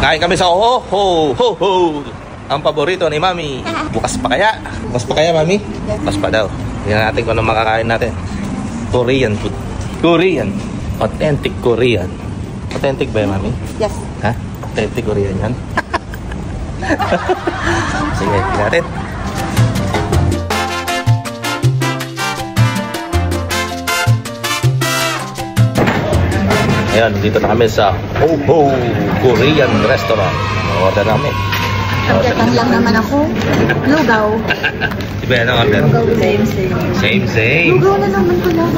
Nakain kami sa ho ho ho ho. Ang paborito ni Mami. Bukas pa kaya? Bukas pa kaya, Mami? Bukas pa daw. Tingnan natin kung ano makakain natin. Korean food. Korean. Authentic Korean. Authentic ba yan, Mami? Yes. Ha? Authentic Korean yan? Sige, tingnan natin. Ayan, dito na kami sa Ho Ho Korean Restaurant. Order namin. Pagkatang lang naman ako. Lugaw. Diba yan ang order? Same. Same. Lugaw na naman pala.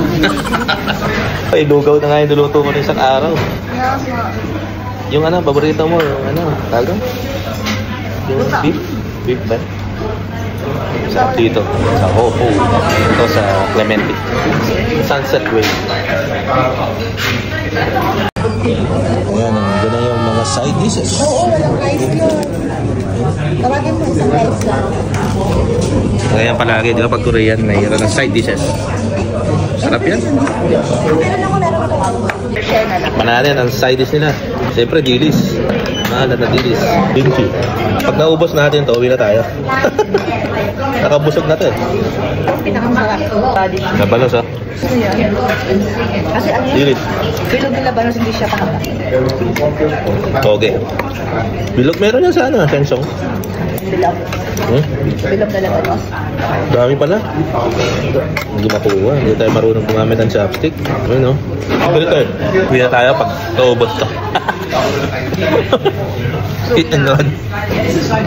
Ay, lugaw na nga yung niluto ko ng isang araw. Yung ano, paborito mo, yung ano, tago? Yung beef? Beef ba? Sa dito, sa Ho Ho. Ito sa Clementi. Sunset Way. Ayan, doon na yung mga side dishes. Oo, walang rice yun. Tawagin mo isang rice lang. Ngayon palagi, di ba pag Korean, mayroon ng side dishes. Sarap yan. Meron ako share na lang. Manarin ang side dish nila. Siyempre, dilis. Maalat na dilis. Kimchi. Pag naubos natin to, uwi na tayo. Nakabusog na to eh. Pinakamasarap. Labanos ha? Kasi ano yun? Dilis. Bilog ng labanos, hindi siya pakapa. Okay. Bilog meron yan sa ano, Shensong. Bilog. Bilog na labanos. Dami pala. Hindi makuha. Hindi tayo marunong gumamit ng chopstick. Ayun o. Ganito eh. Uwi na tayo pag naubos to. Hit and run.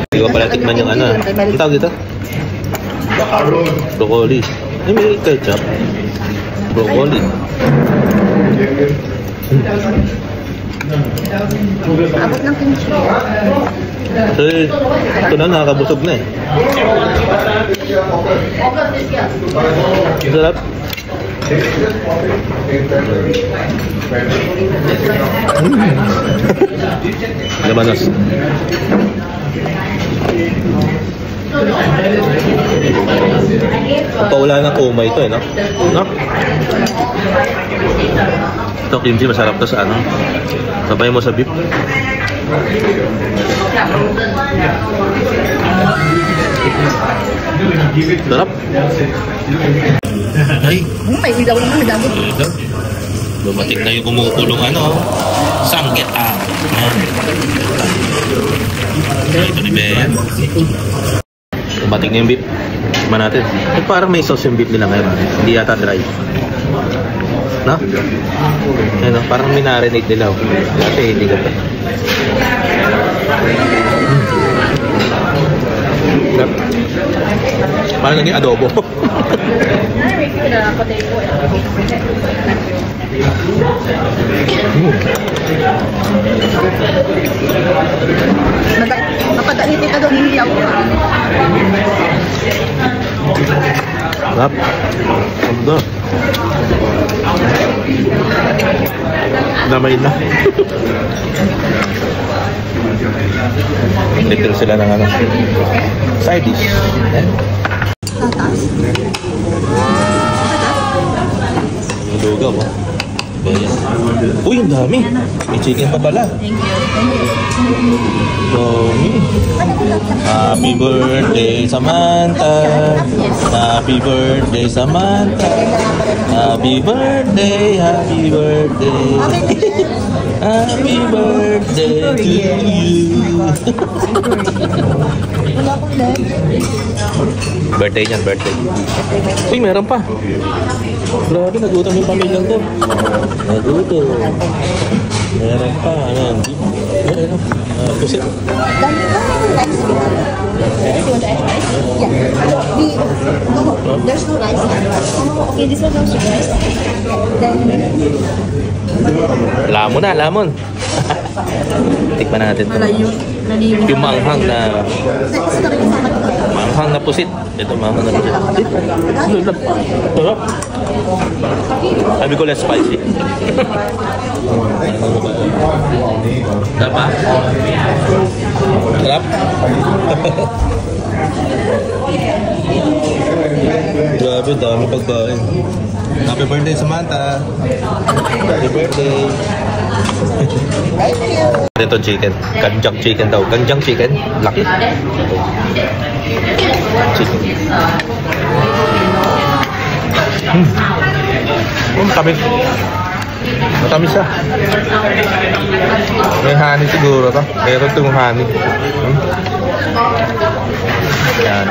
Hindi ko pala tikman yung ano. Ang tawag dito? Broccoli. Ay, may ketchup. Broccoli. Abot ng kimchi. Kasi ito na, nakakabusog na eh. Sarap. Labanos. Paula ng kumay ito eh, no? No? Ito kimchi, masarap to sa ano. Sabay mo sa beef. Sarap. Ay. May ilaw naman, madami. Dumating na yung kumukulong ano. Samgyetang. Ito ni Ben. Dumating na yung beef. Tikman natin. Eh, parang may sauce yung beef nila ngayon. Hindi yata dry. No? Ano, parang minarinate nila. Kasi hindi ka pa. Parang naging adobo. Mapadali dito doon, hindi ako. Sarap. Ganda. Damay na. Dito sila ng ano. Side dish. Yung lugaw mo. Uy, ang dami. May chicken pa pala. Thank you. Dami. Happy birthday, Samantha. Happy birthday, Samantha. Happy birthday, happy birthday. Happy birthday to you. Wala akong leg. Birthday niyan, birthday. Uy, meron pa. Grabe, nagutom yung pamilyang to. Nagutom. Meron pa. Ayan. Meron. Pusit. Dami ka rice. You want to add rice? Yeah. No, there's no rice. Okay, this one also rice. Then, Lamon na, lamon. Tikman natin to. Yung manghang na manghang na pusit. Ito manghang na pusit. Sarap. Sabi ko less spicy. Sarap. Sarap. Grabe, dami pagkain. Happy birthday, Samantha. Happy birthday. Thank you. Ito chicken. Kanjang chicken daw. Kanjang chicken. Laki. Ito. Chicken. Matamis. Matamis siya. May honey siguro to. Meron itong honey. Yan.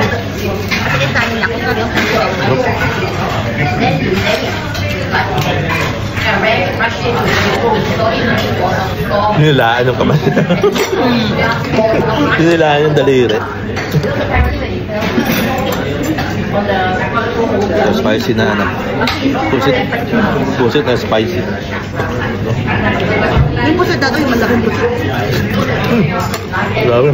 Nilaan yung kamay. Nilaan yung daliri. So, spicy na ano. Pusit. Pusit na spicy. Yung pusit na ito, yung malaking pusit. Grabe.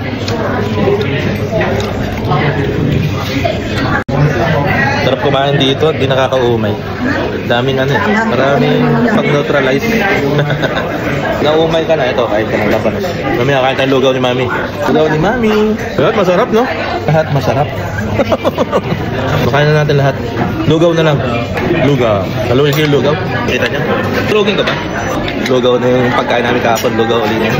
Sarap kumain dito at di nakakaumay. Daming ano eh. Maraming pag-neutralize. Naumay ka na. Ito, kahit ka ng labanos. Mamaya kahit ang lugaw ni Mami. Lugaw ni Mami. Lahat masarap, no? Lahat masarap. Makain na natin lahat. Lugaw na lang. Lugaw. Haluin ko yung lugaw. Kita niyo? Lugin ka ba? Lugaw na yung pagkain namin kahapon. Lugaw ulit niya.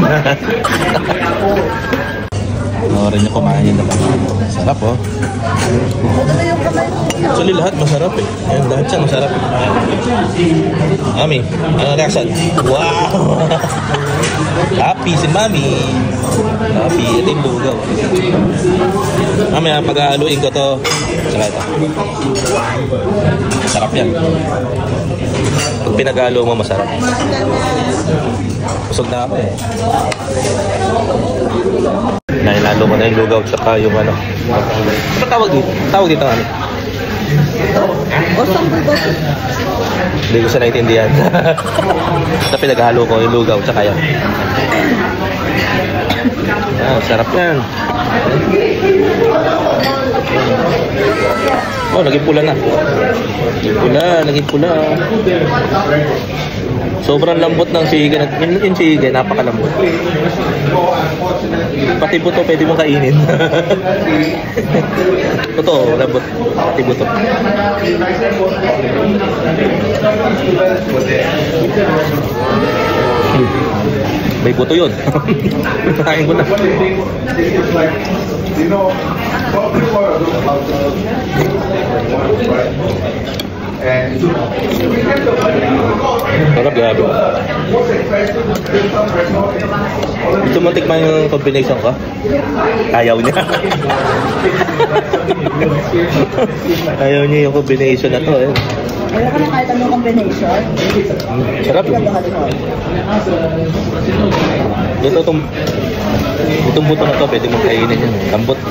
Rin niyo kumain yung laban. Sarap, oh. Actually, lahat masarap eh. Ayan, lahat siya masarap. Mami, ano reaction? Wow! Happy si Mami. Happy, ito yung lugaw. Mami, pag-aaluin ko to. Saka ito. Sarap yan. Pag pinag-aalo mo, masarap. Busog na ako eh. Nailalo ko na yung lugaw tsaka yung ano. Ano tawag dito? Tawag dito ano? Osang bulgogi. Hindi ko siya naintindihan. Basta pinaghalo ko yung lugaw tsaka yan. Ah, sarap yan. Oh, naging pula na. Naging pula. Sobrang lambot ng sige. Yung sige, napakalambot. Pati buto, pwede mong kainin. Totoo, lambot. Pati buto. May buto yun. Kain ko na. Sarap, grabe. Gusto mo tikman yung combination ko? Ayaw niya. Ayaw niya yung combination na to eh. Ayaw ka na kahit anong combination. Sarap yun. Itong buto na to, pwede mong kainin yan. Lambot.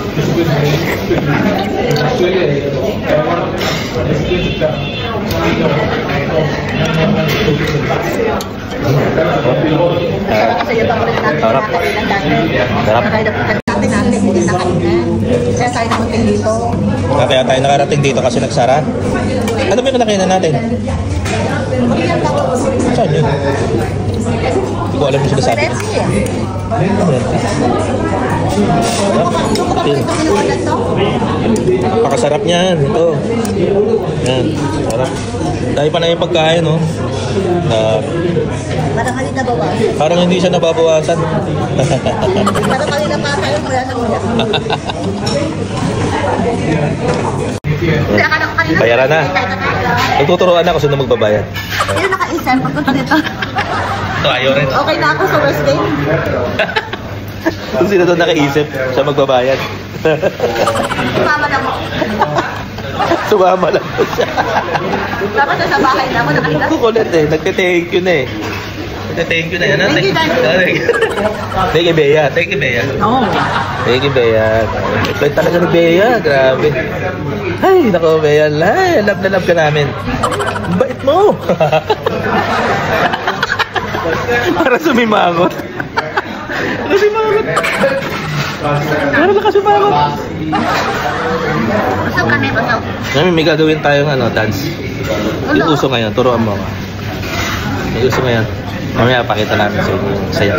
Kasi yung paborito natin Sarap. Sarap. Kaya tayo nakating dito. Kaya tayo nakarating dito kasi nagsara. Ano ba yung kinakainan natin? Saan yun? Hindi ko alam yung sinasabi. Napakasarap niyan. Ito. Yan. Sarap. Dahil pa na yung pagkain, no? Parang kanina bawasan. Parang hindi siya nababawasan. Parang kanina pa tayo kaya sa kuya. Bayaran na. Nagtuturuan na kung sino magbabayad. Hindi na naka-isip. Pagpunta dito. Ito, ayaw rin. Okay na ako sa worst game. Kung sino doon nakaisip, siya magbabayad. Sumama na mo. Sumama lang po siya. Dapat sa bahay na ako nakalitas. Kukulit eh. Nagte-thank you na eh. Nagte-thank you na yan. Thank you, Daddy. Thank you, Bea. Thank you, Bea. Oo. Thank you, Bea. Bait talaga ni Bea. Grabe. Ay, nako, Bea. Ay, love na love ka namin. Bait mo. Para sumimangot. Para sumimangot. Para nakasumangot. Basag ka na, basag. Ngayon, may gagawin tayong dance. Yung uso ngayon, turuan mo. May uso ngayon. Mamaya, pakita namin sa inyo yung saya.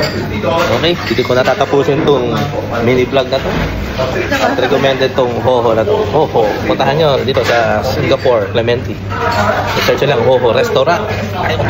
Okay, dito ko natatapusin itong mini vlog na to. At recommended itong Hoho na to. Hoho, puntahan nyo dito sa Singapore, Clementi. I-search lang Hoho Restaurant. Ayun.